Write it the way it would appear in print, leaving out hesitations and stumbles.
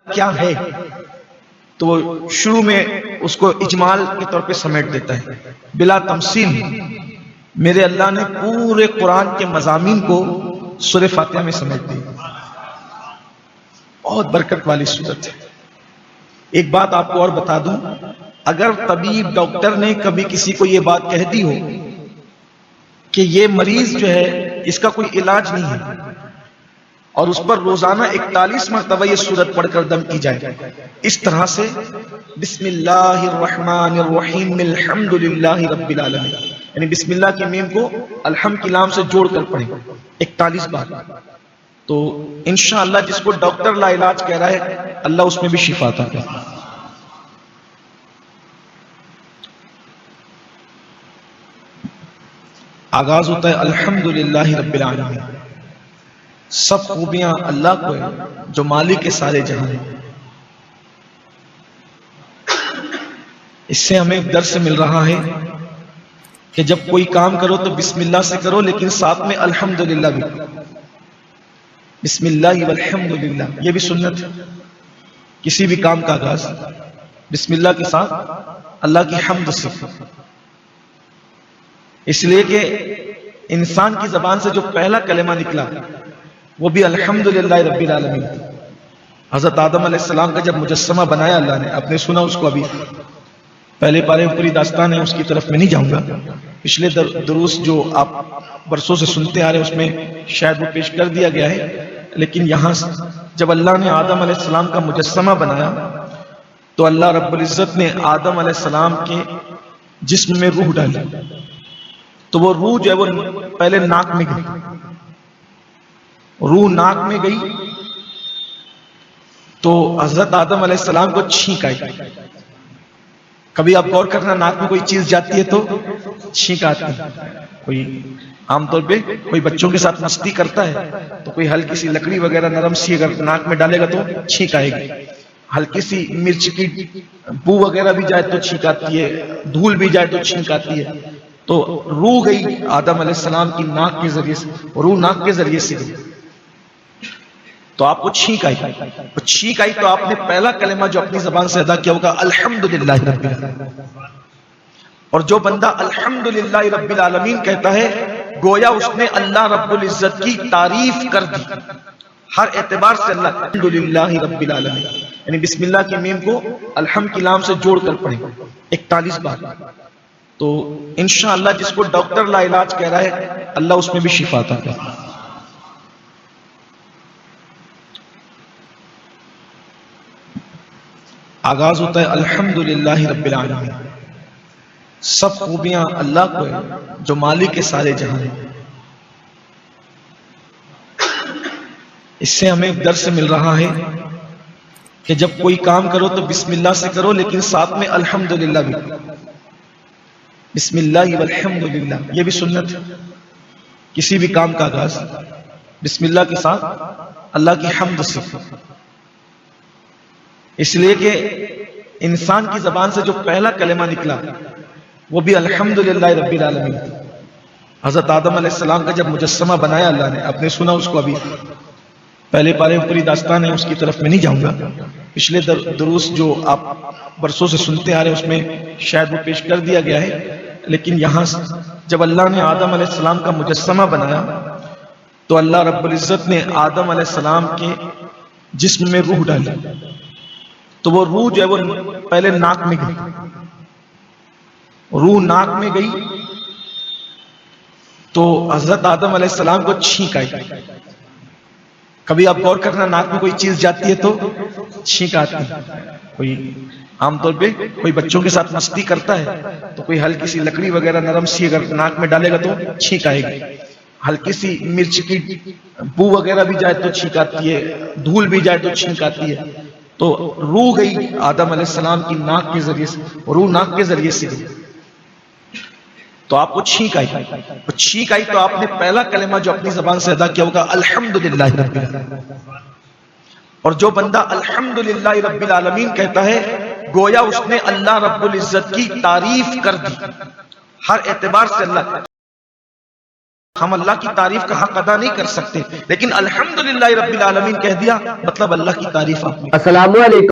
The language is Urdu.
کیا ہے تو وہ شروع میں اس کو اجمال کے طور پہ سمیٹ دیتا ہے بلا تمثیل۔ میرے اللہ نے پورے قرآن کے مضامین کو سورہ فاتحہ میں سمیٹ دیا، بہت برکت والی سورت ہے۔ ایک بات آپ کو اور بتا دوں، اگر طبیب ڈاکٹر نے کبھی کسی کو یہ بات کہہ دی ہو کہ یہ مریض جو ہے اس کا کوئی علاج نہیں ہے، اور اس پر روزانہ 41 مرتبہ یہ سورت پڑھ کر دم کی جائے اس طرح سے، بسم اللہ الرحمن الرحیم الحمد للہ رب العالمین، یعنی بسم اللہ کی میم کو الحمد کی لام سے جوڑ کر پڑھیں 41 بار، تو انشاءاللہ جس کو ڈاکٹر لا علاج کہہ رہا ہے اللہ اس میں بھی شفا عطا کرے۔ آغاز ہوتا ہے الحمدللہ رب العالمین، سب خوبیاں اللہ کو ہیں جو مالک سارے جہاں ہیں۔ اس سے ہمیں ایک درس مل رہا ہے کہ جب کوئی کام کرو تو بسم اللہ سے کرو، لیکن ساتھ میں الحمدللہ بھی، بسم اللہ والحمدللہ، یہ بھی سنت ہے۔ کسی بھی کام کا آغاز بسم اللہ کے ساتھ اللہ کی حمد سے، اس لیے کہ انسان کی زبان سے جو پہلا کلمہ نکلا وہ بھی الحمدللہ رب العالمین۔ حضرت آدم علیہ السلام کا جب مجسمہ بنایا اللہ نے، آپ نے سنا اس کو، ابھی پہلے پارے میں پوری داستان ہے، اس کی طرف میں نہیں جاؤں گا، پچھلے دروس جو آپ برسوں سے سنتے آ رہے ہیں اس میں شاید وہ پیش کر دیا گیا ہے، لیکن یہاں جب اللہ نے آدم علیہ السلام کا مجسمہ بنایا تو اللہ رب العزت نے آدم علیہ السلام کے جسم میں روح ڈالی، تو وہ روح جو ہے وہ پہلے ناک میں گئی، روح ناک میں گئی تو حضرت آدم علیہ السلام کو چھینک آئی۔ کبھی آپ غور کرنا، ناک میں کوئی چیز جاتی ہے تو چھینک آتی ہے۔ کوئی عام طور پہ کوئی بچوں کے ساتھ مستی کرتا ہے تو کوئی ہلکی سی لکڑی وغیرہ نرم سی اگر ناک میں ڈالے گا تو چھینک آئے گی، ہلکی سی مرچ کی بو وغیرہ بھی جائے تو چھینک آتی ہے، دھول بھی جائے تو چھینک آتی ہے۔ تو روح گئی آدم علیہ السلام کی ناک کے ذریعے سے، روح ناک کے ذریعے سے گئی تو آپ کو چھینک آئی، چھینک آئی تو آپ نے پہلا کلمہ جو اپنی زبان سے ادا کیا ہوگا الحمدللہ رب العالمین۔ اور جو بندہ الحمدللہ رب العالمین کہتا ہے گویا اس نے اللہ رب العزت کی تعریف کر دی، ہر اعتبار سے اللہ الحمدللہ رب العالمین، یعنی بسم اللہ کی میم کو الحمد کی لام سے جوڑ کر پڑھیں 41 بار، تو انشاءاللہ جس کو ڈاکٹر لا علاج کہہ رہا ہے اللہ اس میں بھی شفا عطا کرے۔ آغاز ہوتا ہے الحمدللہ رب العالمین، سب خوبیاں اللہ کو ہیں جو مالک سارے جہاں ہیں۔ اس سے ہمیں ایک درس مل رہا ہے کہ جب کوئی کام کرو تو بسم اللہ سے کرو، لیکن ساتھ میں الحمدللہ بھی، بسم اللہ والحمدللہ، یہ بھی سنت ہے۔ کسی بھی کام کا آغاز بسم اللہ کے ساتھ اللہ کی حمد سے، اس لیے کہ انسان کی زبان سے جو پہلا کلمہ نکلا وہ بھی الحمدللہ رب العالمین۔ حضرت آدم علیہ السلام کا جب مجسمہ بنایا اللہ نے، آپ نے سنا اس کو، ابھی پہلے پارے میں پوری داستان ہے، اس کی طرف میں نہیں جاؤں گا، پچھلے دروس جو آپ برسوں سے سنتے آ رہے ہیں اس میں شاید وہ پیش کر دیا گیا ہے، لیکن یہاں جب اللہ نے آدم علیہ السلام کا مجسمہ بنایا تو اللہ رب العزت نے آدم علیہ السلام کے جسم میں روح ڈالی، تو وہ روح جو ہے وہ پہلے ناک میں گئی، روح ناک میں گئی تو حضرت آدم علیہ السلام کو چھینک آئی۔ کبھی آپ غور کرنا، ناک میں کوئی چیز جاتی ہے تو چھینک آتی ہے۔ کوئی عام طور پہ کوئی بچوں کے ساتھ مستی کرتا ہے تو کوئی ہلکی سی لکڑی وغیرہ نرم سی اگر ناک میں ڈالے گا تو چھینک آئے گی، ہلکی سی مرچ کی بو وغیرہ بھی جائے تو چھینک آتی ہے، دھول بھی جائے تو چھینک آتی ہے۔ تو روح گئی آدم علیہ السلام کی ناک کے ذریعے سے، روح ناک کے ذریعے سے گئی تو آپ کو چھینک آئی، چھینک آئی تو آپ نے پہلا کلمہ جو اپنی زبان سے ادا کیا ہوگا الحمدللہ رب العالمین۔ اور جو بندہ الحمدللہ رب العالمین کہتا ہے گویا اس نے اللہ رب العزت کی تعریف کر دی، ہر اعتبار سے اللہ ہم اللہ کی تعریف کا حق ادا نہیں کر سکتے، لیکن الحمدللہ رب العالمین کہہ دیا، مطلب اللہ کی تعریف آپ نے۔ السلام علیکم۔